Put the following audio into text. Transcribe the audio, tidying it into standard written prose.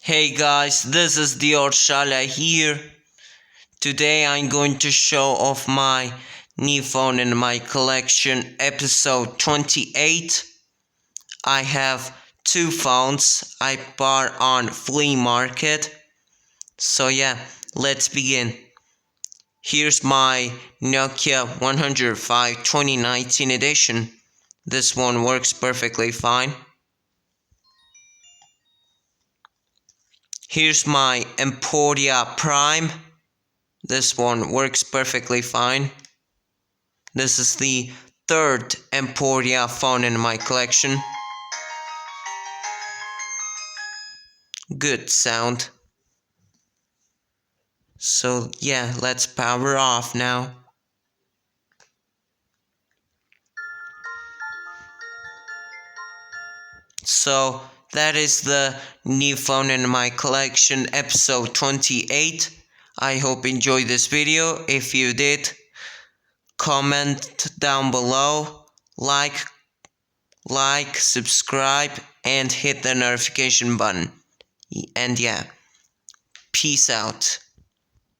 Hey guys, this is Dior Shala here. Today I'm going to show off my new phone in my collection, episode 28. I have two phones I bought on flea market. So yeah, let's begin. Here's my Nokia 105 2019 edition. This one works perfectly fine. Here's my Emporia Prime. This one works perfectly fine. This is the third Emporia phone in my collection. Good sound. So yeah, let's power off now. So that is the new phone in my collection, episode 28. I hope you enjoyed this video. If you did, comment down below, like, subscribe, and hit the notification button. And yeah, peace out.